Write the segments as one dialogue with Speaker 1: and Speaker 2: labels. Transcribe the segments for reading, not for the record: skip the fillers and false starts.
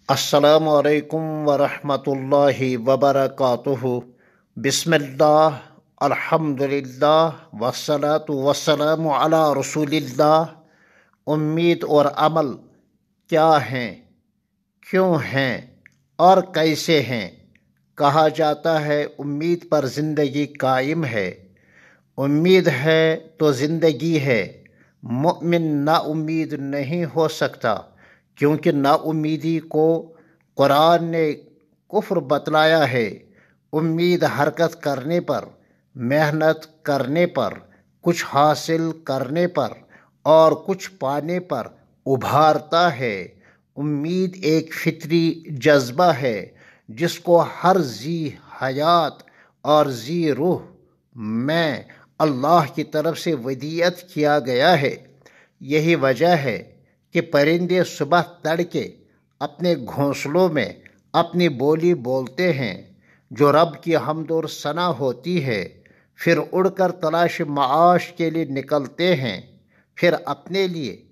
Speaker 1: السلام علیکم ورحمۃ اللہ وبرکاتہ۔ بسم اللہ، الحمد للہ، والصلاة والسلام علی رسول اللہ۔ امید اور عمل کیا ہیں، کیوں ہیں اور کیسے ہیں؟ کہا جاتا ہے امید پر زندگی قائم ہے۔ امید ہے تو زندگی ہے۔ مومن نا امید نہیں ہو سکتا، کیونکہ نا امیدی کو قرآن نے کفر بتلایا ہے۔ امید حرکت کرنے پر، محنت کرنے پر، کچھ حاصل کرنے پر اور کچھ پانے پر ابھارتا ہے۔ امید ایک فطری جذبہ ہے جس کو ہر ذی حیات اور ذی روح میں اللہ کی طرف سے ودیعت کیا گیا ہے۔ یہی وجہ ہے کہ پرندے صبح تڑکے اپنے گھونسلوں میں اپنی بولی بولتے ہیں، جو رب کی حمد و ثنا ہوتی ہے۔ پھر اڑ کر تلاش معاش کے لیے نکلتے ہیں، پھر اپنے لیے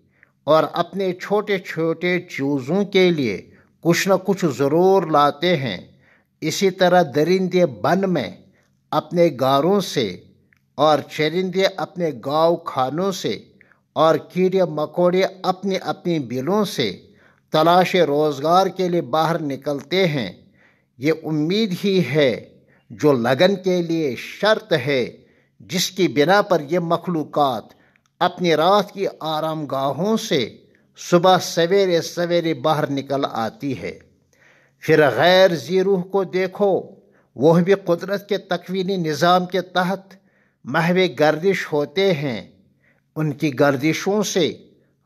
Speaker 1: اور اپنے چھوٹے چھوٹے چیزوں کے لیے کچھ نہ کچھ ضرور لاتے ہیں۔ اسی طرح درندے بن میں اپنے گاروں سے اور چرندے اپنے گاؤ کھانوں سے اور کیڑے مکوڑے اپنی اپنی بلوں سے تلاش روزگار کے لیے باہر نکلتے ہیں۔ یہ امید ہی ہے جو لگن کے لیے شرط ہے، جس کی بنا پر یہ مخلوقات اپنی رات کی آرام گاہوں سے صبح سویرے سویرے باہر نکل آتی ہے۔ پھر غیر ذی روح کو دیکھو، وہ بھی قدرت کے تکوینی نظام کے تحت محو گردش ہوتے ہیں۔ ان کی گردشوں سے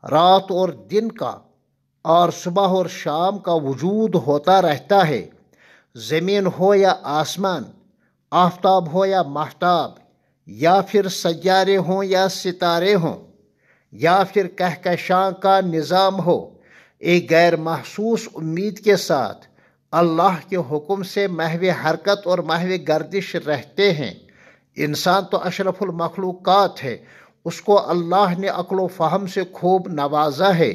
Speaker 1: رات اور دن کا اور صبح اور شام کا وجود ہوتا رہتا ہے۔ زمین ہو یا آسمان، آفتاب ہو یا ماہتاب، یا پھر سیارے ہوں یا ستارے ہوں، یا پھر کہکشاں کا نظام ہو، ایک غیر محسوس امید کے ساتھ اللہ کے حکم سے محو حرکت اور محو گردش رہتے ہیں۔ انسان تو اشرف المخلوقات ہے، اس کو اللہ نے عقل و فہم سے خوب نوازا ہے،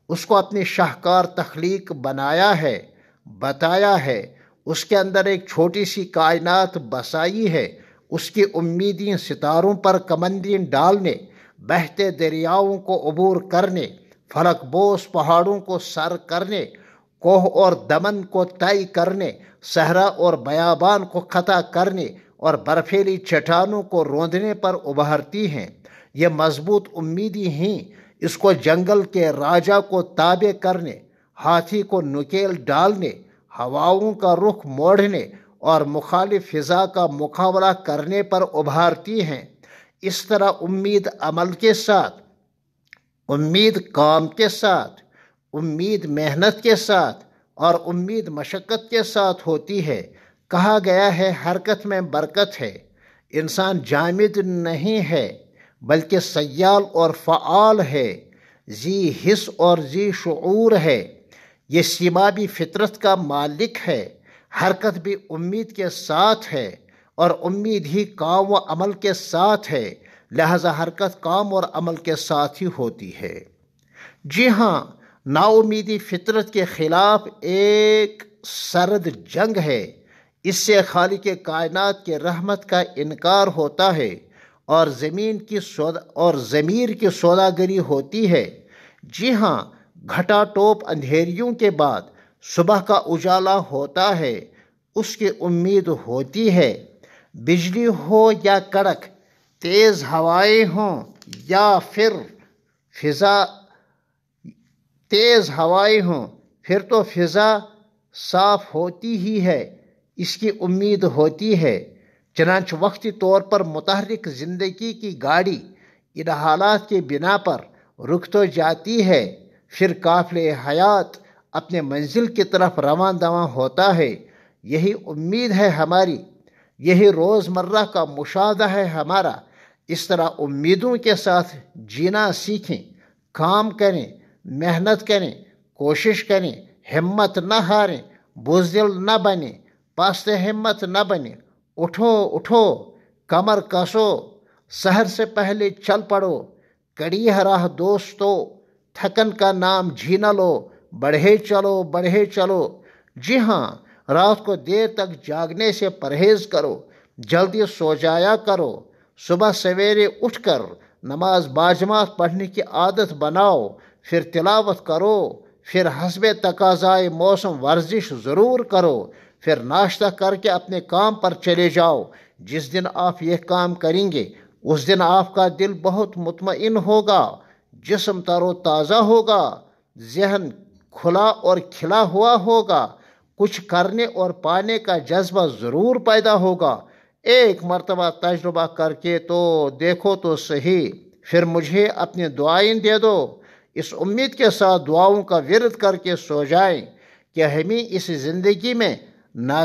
Speaker 1: اس کو اپنی شاہکار تخلیق بنایا ہے، بتایا ہے، اس کے اندر ایک چھوٹی سی کائنات بسائی ہے۔ اس کی امیدیں ستاروں پر کمندیں ڈالنے، بہتے دریاؤں کو عبور کرنے، فلک بوس پہاڑوں کو سر کرنے، کوہ اور دمن کو طے کرنے، صحرا اور بیابان کو خطا کرنے اور برفیلی چٹانوں کو روندنے پر ابھرتی ہیں۔ یہ مضبوط امیدیں ہیں اس کو جنگل کے راجا کو تابع کرنے، ہاتھی کو نکیل ڈالنے، ہواؤں کا رخ موڑنے اور مخالف فضا کا مقابلہ کرنے پر ابھارتی ہیں۔ اس طرح امید عمل کے ساتھ، امید کام کے ساتھ، امید محنت کے ساتھ اور امید مشقت کے ساتھ ہوتی ہے۔ کہا گیا ہے حرکت میں برکت ہے۔ انسان جامد نہیں ہے بلکہ سیال اور فعال ہے، ذی حس اور ذی شعور ہے۔ یہ سیمابی فطرت کا مالک ہے۔ حرکت بھی امید کے ساتھ ہے اور امید ہی کام و عمل کے ساتھ ہے، لہذا حرکت کام اور عمل کے ساتھ ہی ہوتی ہے۔ جی ہاں، نا امیدی فطرت کے خلاف ایک سرد جنگ ہے۔ اس سے خالق کائنات کے رحمت کا انکار ہوتا ہے اور ضمیر کی سوداگری ہوتی ہے۔ جی ہاں، گھٹا ٹوپ اندھیریوں کے بعد صبح کا اجالا ہوتا ہے، اس کی امید ہوتی ہے۔ بجلی ہو یا کڑک، تیز ہوائیں ہوں یا پھر تو فضا صاف ہوتی ہی ہے، اس کی امید ہوتی ہے۔ چنانچہ وقتی طور پر متحرک زندگی کی گاڑی ان حالات کی بنا پر رک تو جاتی ہے، پھر قافلے حیات اپنے منزل کی طرف رواں دواں ہوتا ہے۔ یہی امید ہے ہماری، یہی روزمرہ کا مشاہدہ ہے ہمارا۔ اس طرح امیدوں کے ساتھ جینا سیکھیں، کام کریں، محنت کریں، کوشش کریں، ہمت نہ ہاریں، بزدل نہ بنیں، پست ہمت نہ بنیں۔ اٹھو اٹھو، کمر کسو، سحر سے پہلے چل پڑو، کڑی ہے راہ دوستو، تھکن کا نام جھی نہ لو، بڑھے چلو۔ جی ہاں، رات کو دیر تک جاگنے سے پرہیز کرو، جلدی سو جایا کرو، صبح سویرے اٹھ کر نماز باجماعت پڑھنے کی عادت بناؤ، پھر تلاوت کرو، پھر حسب تقاضائے موسم ورزش ضرور کرو، پھر ناشتہ کر کے اپنے کام پر چلے جاؤ۔ جس دن آپ یہ کام کریں گے اس دن آپ کا دل بہت مطمئن ہوگا، جسم تر و تازہ ہوگا، ذہن کھلا اور کھلا ہوا ہوگا، کچھ کرنے اور پانے کا جذبہ ضرور پیدا ہوگا۔ ایک مرتبہ تجربہ کر کے تو دیکھو تو صحیح، پھر مجھے اپنی دعائیں دے دو۔ اس امید کے ساتھ دعاؤں کا ورد کر کے سو جائیں کہ ہمیں اس زندگی میں نا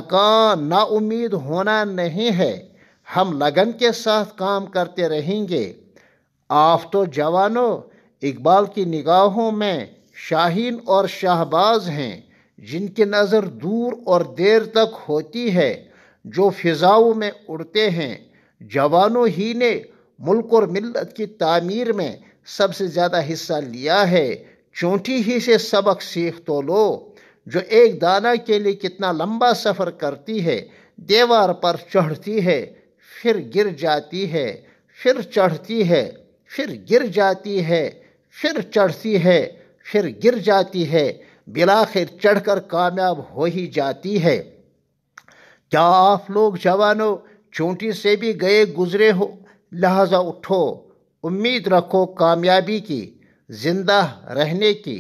Speaker 1: امید ہونا نہیں ہے، ہم لگن کے ساتھ کام کرتے رہیں گے۔ آپ تو جوانوں اقبال کی نگاہوں میں شاہین اور شہباز ہیں، جن کی نظر دور اور دیر تک ہوتی ہے، جو فضاؤں میں اڑتے ہیں۔ جوانوں ہی نے ملک اور ملت کی تعمیر میں سب سے زیادہ حصہ لیا ہے۔ چونٹی ہی سے سبق سیکھ تو لو، جو ایک دانہ کے لیے کتنا لمبا سفر کرتی ہے، دیوار پر چڑھتی ہے، پھر گر جاتی ہے، پھر چڑھتی ہے، پھر گر جاتی ہے، پھر چڑھتی ہے، پھر گر جاتی ہے، بالآخر چڑھ کر کامیاب ہو ہی جاتی ہے۔ کیا آپ لوگ جوانوں چونٹی سے بھی گئے گزرے ہو؟ لہذا اٹھو، امید رکھو کامیابی کی، زندہ رہنے کی،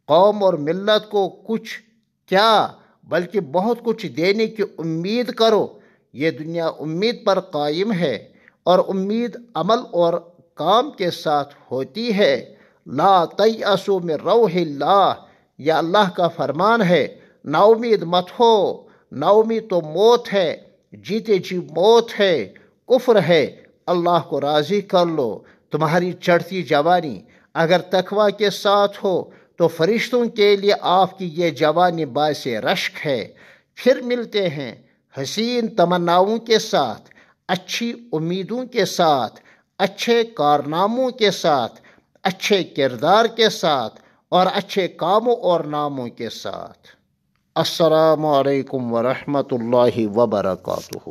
Speaker 1: قوم اور ملت کو کچھ کیا بلکہ بہت کچھ دینے کی امید کرو۔ یہ دنیا امید پر قائم ہے، اور امید عمل اور کام کے ساتھ ہوتی ہے۔ لا تیأسوا من روح اللہ، یہ اللہ کا فرمان ہے۔ نا امید مت ہو، نا امید تو موت ہے، جیتے جی موت ہے، کفر ہے۔ اللہ کو راضی کر لو۔ تمہاری چڑھتی جوانی اگر تقوی کے ساتھ ہو تو فرشتوں کے لیے آپ کی یہ جوانی باعث رشک ہے۔ پھر ملتے ہیں حسین تمناؤں کے ساتھ، اچھی امیدوں کے ساتھ، اچھے کارناموں کے ساتھ، اچھے کردار کے ساتھ، اور اچھے کاموں اور ناموں کے ساتھ۔ السلام علیکم ورحمۃ اللہ وبرکاتہ۔